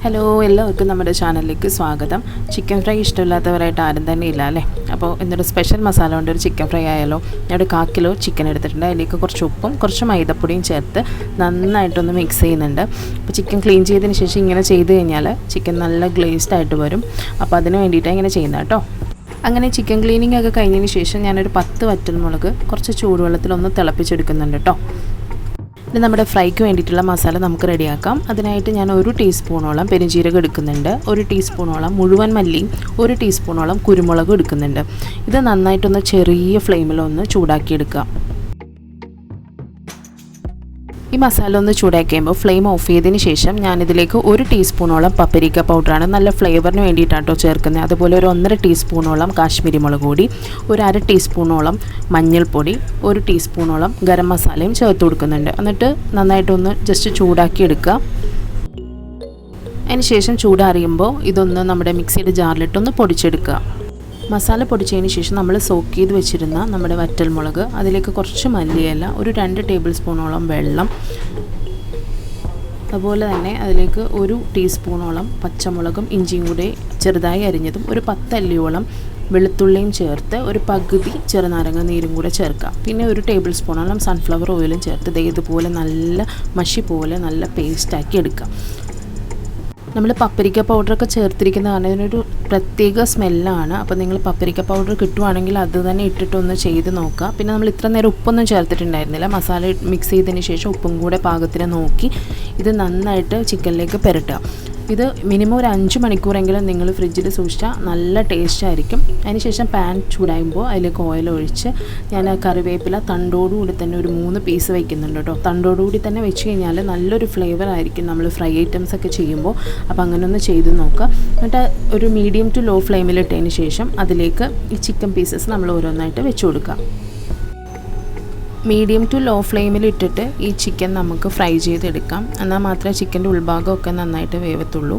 Hello, എല്ലാവർക്കും നമ്മുടെ ചാനലിലേക്ക് സ്വാഗതം. ചിക്കൻ ഫ്രൈ ഇഷ്ടമില്ലാത്തവരായിട്ട് ആരും തന്നെ ഇല്ല അല്ലേ? അപ്പോൾ ഇന്നൊരു സ്പെഷ്യൽ മസാല കൊണ്ട് ഒരു ചിക്കൻ ഫ്രൈ ആയാലോ. ഞാൻ 1/4 കിലോ ചിക്കൻ എടുത്തിട്ടുണ്ട്. അതിലേക്ക് കുറച്ച് ഉപ്പും കുറച്ച് മൈദപ്പൊടിയും ചേർത്ത് നന്നായിട്ടൊന്ന് മിക്സ് ചെയ്യുന്നുണ്ട്. അപ്പോൾ ചിക്കൻ ക്ലീൻ ചെയ്തതിന് ശേഷം ഇങ്ങനെ ചെയ്ത് കഴിഞ്ഞാൽ ചിക്കൻ നല്ല ഗ്ലേസ്ഡ് ആയിട്ട് വരും. അപ്പോൾ അതിന് വേണ്ടിയിട്ടാണ് ഇങ്ങനെ ചെയ്യുന്നത് കേട്ടോ. അങ്ങനെ ചിക്കൻ ക്ലീനിങ് ഒക്കെ കഴിഞ്ഞതിന് ശേഷം ഞാനൊരു 10 വറ്റൽമുളക് കുറച്ച് ചൂടുവെള്ളത്തിലൊന്ന് തിളപ്പിച്ചെടുക്കുന്നുണ്ട് കേട്ടോ. ഇനി നമ്മുടെ ഫ്രൈക്ക് വേണ്ടിയിട്ടുള്ള മസാല നമുക്ക് റെഡിയാക്കാം. അതിനായിട്ട് ഞാൻ 1 ടീസ്പൂണോളം പെരുംജീരകം എടുക്കുന്നുണ്ട്, 1 ടീസ്പൂണോളം മുഴുവൻ മല്ലിയും 1 ടീസ്പൂണോളം കുരുമുളകും എടുക്കുന്നുണ്ട്. ഇത് നന്നായിട്ടൊന്ന് ചെറിയ ഫ്ലെയിമിലൊന്ന് ചൂടാക്കിയെടുക്കുക. ഈ മസാല ഒന്ന് ചൂടാക്കി കഴിയുമ്പോൾ ഫ്ലെയിം ഓഫ് ചെയ്തതിന് ശേഷം ഞാനിതിലേക്ക് 1 ടീസ്പൂണോളം പപ്പരിക്ക പൗഡറാണ്, നല്ല ഫ്ലേവറിന് വേണ്ടിയിട്ടാട്ടോ ചേർക്കുന്നത്. അതുപോലെ ഒരു 1.5 ടീസ്പൂണോളം കാശ്മീരി മുളക് പൊടി, ഒരു 1/2 ടീസ്പൂണോളം മഞ്ഞൾപ്പൊടി, 1 ടീസ്പൂണോളം ഗരം മസാലയും ചേർത്ത് കൊടുക്കുന്നുണ്ട്. എന്നിട്ട് നന്നായിട്ടൊന്ന് ജസ്റ്റ് ചൂടാക്കി എടുക്കുക. അതിന് ശേഷം ചൂടാറിയുമ്പോൾ ഇതൊന്ന് നമ്മുടെ മിക്സിയുടെ ജാറിലിട്ടൊന്ന് പൊടിച്ചെടുക്കുക. മസാല പൊടിച്ചതിന് ശേഷം നമ്മൾ സോക്ക് ചെയ്ത് വെച്ചിരുന്ന നമ്മുടെ വറ്റൽമുളക്, അതിലേക്ക് കുറച്ച് മല്ലിയില, ഒരു 2 ടേബിൾ സ്പൂണോളം വെള്ളം, അതുപോലെ തന്നെ അതിലേക്ക് 1 ടീസ്പൂണോളം പച്ചമുളകും ഇഞ്ചിയും കൂടി ചെറുതായി അരിഞ്ഞതും, ഒരു 10 അല്ലിയോളം വെളുത്തുള്ളിയും ചേർത്ത് ഒരു പകുതി ചെറുനാരങ്ങ നീരും കൂടെ ചേർക്കുക. പിന്നെ 1 ടേബിൾ സ്പൂണോളം സൺഫ്ലവർ ഓയിലും ചേർത്ത് ഇതുപോലെ നല്ല മഷി പോലെ നല്ല പേസ്റ്റാക്കി എടുക്കുക. നമ്മൾ പപ്പരിക്ക പൗഡറൊക്കെ ചേർത്തിരിക്കുന്ന കാരണം ഇതിനൊരു പ്രത്യേക സ്മെല്ലാണ്. അപ്പോൾ നിങ്ങൾ പപ്പരിക്ക പൗഡർ കിട്ടുവാണെങ്കിൽ അത് തന്നെ ഇട്ടിട്ടൊന്ന് ചെയ്ത് നോക്കുക. പിന്നെ നമ്മൾ ഇത്ര നേരം ഉപ്പൊന്നും ചേർത്തിട്ടുണ്ടായിരുന്നില്ല. മസാല മിക്സ് ചെയ്തതിന് ശേഷം ഉപ്പും കൂടെ പാകത്തിന് നോക്കി ഇത് നന്നായിട്ട് ചിക്കനിലേക്ക് പുരട്ടുക. ഇത് മിനിമം ഒരു 5 മണിക്കൂറെങ്കിലും നിങ്ങൾ ഫ്രിഡ്ജിൽ സൂക്ഷിച്ചാൽ നല്ല ടേസ്റ്റ് ആയിരിക്കും. അതിനുശേഷം പാൻ ചൂടായുമ്പോൾ അതിലേക്ക് ഓയിൽ ഒഴിച്ച് ഞാൻ കറിവേപ്പില തണ്ടോടുകൂടി തന്നെ ഒരു 3 പീസ് വയ്ക്കുന്നുണ്ട് കേട്ടോ. തണ്ടോടുകൂടി തന്നെ വെച്ച് കഴിഞ്ഞാൽ നല്ലൊരു ഫ്ലേവർ ആയിരിക്കും നമ്മൾ ഫ്രൈ ഐറ്റംസ് ഒക്കെ ചെയ്യുമ്പോൾ. അപ്പോൾ അങ്ങനെ ഒന്ന് ചെയ്ത് നോക്കുക. എന്നിട്ട് ഒരു മീഡിയം ടു ലോ ഫ്ലെയിമിൽ ഇട്ടതിന് ശേഷം അതിലേക്ക് ഈ ചിക്കൻ പീസസ് നമ്മൾ ഓരോന്നായിട്ട് വെച്ച് കൊടുക്കുക. മീഡിയം ടു ലോ ഫ്ലെയിമിൽ ഇട്ടിട്ട് ഈ ചിക്കൻ നമുക്ക് ഫ്രൈ ചെയ്തെടുക്കാം. എന്നാൽ മാത്രമേ ചിക്കൻ്റെ ഉൾഭാഗമൊക്കെ നന്നായിട്ട് വേവത്തുള്ളൂ.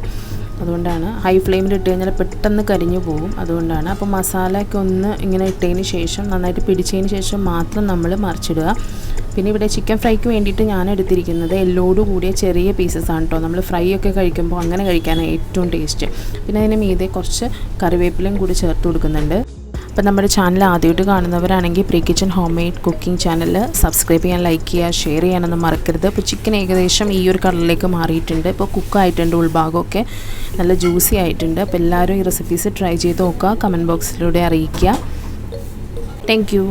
അതുകൊണ്ടാണ് ഹൈ ഫ്ലെയിമിൽ ഇട്ട് കഴിഞ്ഞാൽ പെട്ടെന്ന് കരിഞ്ഞു പോകും. അതുകൊണ്ടാണ്. അപ്പോൾ മസാലയൊക്കെ ഒന്ന് ഇങ്ങനെ ഇട്ടതിന് ശേഷം നന്നായിട്ട് പിടിച്ചതിന് ശേഷം മാത്രം നമ്മൾ മറിച്ചിടുക. പിന്നെ ഇവിടെ ചിക്കൻ ഫ്രൈക്ക് വേണ്ടിയിട്ട് ഞാൻ എടുത്തിരിക്കുന്നത് എല്ലോട് കൂടിയ ചെറിയ പീസസ് ആണ് കേട്ടോ. നമ്മൾ ഫ്രൈ ഒക്കെ കഴിക്കുമ്പോൾ അങ്ങനെ കഴിക്കാനാണ് ഏറ്റവും ടേസ്റ്റ്. പിന്നെ അതിന് മീതെ കുറച്ച് കറിവേപ്പിലയും കൂടി ചേർത്ത് കൊടുക്കുന്നുണ്ട്. അപ്പോൾ നമ്മുടെ ചാനൽ ആദ്യമായിട്ട് കാണുന്നവരാണെങ്കിൽ pre kitchen home made cooking channel subscribe ചെയ്യാൻ, ലൈക്ക് ചെയ്യുക, ഷെയർ ചെയ്യാനൊന്നും മറക്കരുത്. ഇപ്പോൾ ചിക്കൻ ഏകദേശം ഈ ഒരു കളറിലേക്ക് മാറിയിട്ടുണ്ട്. ഇപ്പോൾ കുക്കായിട്ടുണ്ട്, ഉൾഭാഗമൊക്കെ നല്ല ജ്യൂസി ആയിട്ടുണ്ട്. അപ്പോൾ എല്ലാവരും ഈ റെസിപ്പീസ് ട്രൈ ചെയ്ത് നോക്കുക, കമൻറ്റ് ബോക്സിലൂടെ അറിയിക്കുക. Thank you.